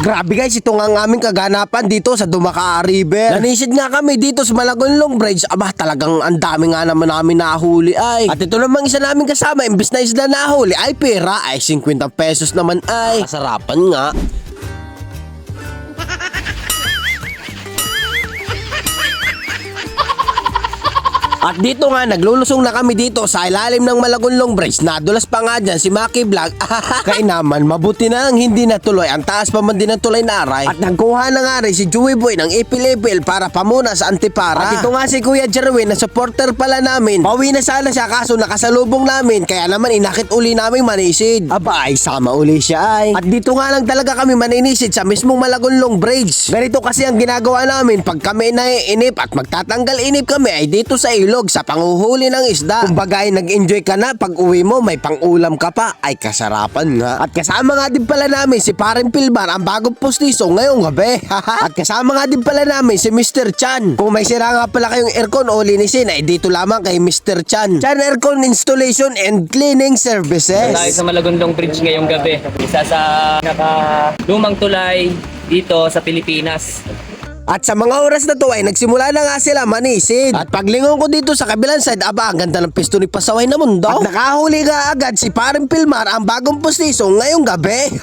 Grabe guys, ito nga ang aming kaganapan dito sa Dumaca River. Nanisid nga kami dito sa Malagonlong Bridge. Aba, talagang ang dami nga naman namin nahuli ay. At ito namang isa namin kasama, imbis na isda nahuli ay pera ay 50 pesos naman ay. Kasarapan nga. At dito nga, naglulusong na kami dito sa ilalim ng Malagonlong Bridge. Nadulas pa nga dyan si Maki Vlog. Kaya naman, mabuti na lang hindi natuloy. Ang taas pa man din ng tulay na aray. At nagkuha na nga rin si Joey Boy ng ipil-ipil para pamuna sa Antipara. At ito nga si Kuya Jerwin na supporter pala namin. Pauwi na sana siya kaso nakasalubong namin. Kaya naman inakit uli namin manisid. Aba ay sama uli siya ay. At dito nga lang talaga kami maninisid sa mismong Malagonlong Bridge. Ganito kasi ang ginagawa namin pag kami naiinip at magtatanggal inip kami ay dito sa ilog sa panguhuli ng isda. Kumbaga ay nag-enjoy ka na pag uwi mo may pang-ulam ka pa ay kasarapan nga. At kasama nga din pala namin si Paring Pilbar ang bagong postiso ngayong gabi. At kasama nga din pala namin si Mr. Chan. Kung may sira nga pala kayong aircon o linisin ay dito lamang kay Mr. Chan. Chan Aircon Installation and Cleaning Services. Tayo sa Malagondong Bridge ngayong gabi. Isa sa lumang tulay dito sa Pilipinas. At sa mga oras na to ay nagsimula na nga sila manisid. At paglingon ko dito sa kabilang side, aba ang ganda ng pisto ni Pasaway na mundo. At nakahuli nga agad si Paring Pilmar ang bagong postiso ngayong gabi.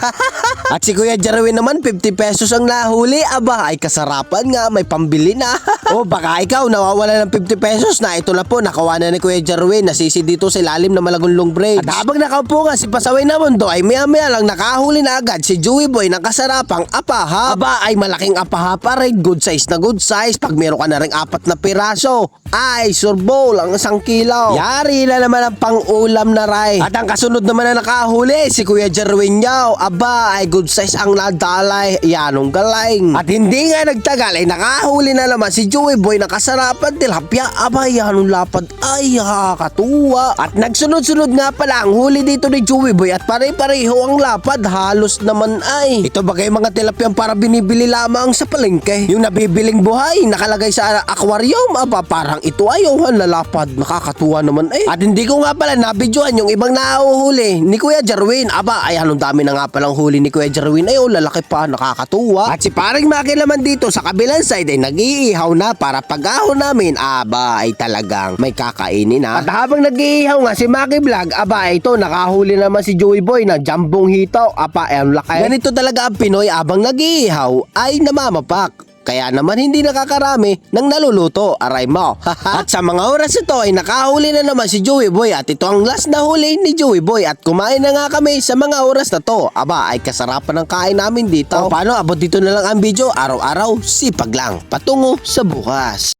At si Kuya Jerwin naman 50 pesos ang nahuli. Aba ay kasarapan nga, may pambili na. O baka ikaw nawawala ng 50 pesos na. Ito na po, nakawa na ni Kuya Jerwin, nasisid dito sa ilalim ng Malagonlong Bridge. At habang nakaupo nga si Pasaway na mundo ay maya lang nakahuli na agad si Joey Boy ng kasarapang apaha. Aba ay malaking apaha pa rin. Good size na good size. Pag meron ka na rin 4 na piraso ay surbol ang 1 kilo. Yari na naman ang pang-ulam na ray. At ang kasunod naman na nakahuli si Kuya Jerwin Yao. Aba ay good size ang nadalay. Yanong galing. At hindi nga nagtagal ay nakahuli na naman si Joey Boy na kasarapan tilapia. Aba yanong lapad ay kakatuwa. At nagsunod-sunod nga pala ang huli dito ni Joey Boy at pare-pareho ang lapad. Halos naman ay. Ito bagay mga tilapia para binibili lamang sa palengke. Yung nabibiling buhay, nakalagay sa aquarium. Aba, parang ito ayaw lalapad. Nakakatuwa naman eh. At hindi ko nga pala nabidyohan yung ibang nahuhuli ni Kuya Jerwin. Aba, ay anong dami na nga palang huli ni Kuya Jerwin. Ay, lalaki pa, nakakatuwa. At si Paring Maki naman dito sa kabilang side ay nag-iihaw na para pag-ahon namin. Aba, ay talagang may kakainin na. At habang nag-iihaw nga si Maki Vlog, aba, ito, nakahuli naman si Joey Boy na jambong hitaw. Aba, ay ang laki. Ganito talaga ang Pinoy, abang nag-iihaw ay namamapak. Kaya naman hindi nakakarami ng naluluto, aray mo. At sa mga oras ito ay nakahuli na naman si Joey Boy at ito ang last na huli ni Joey Boy at kumain na nga kami sa mga oras na to. Aba ay kasarapan ng kain namin dito. O paano, abot dito na lang ang video, araw-araw sipag lang, patungo sa bukas.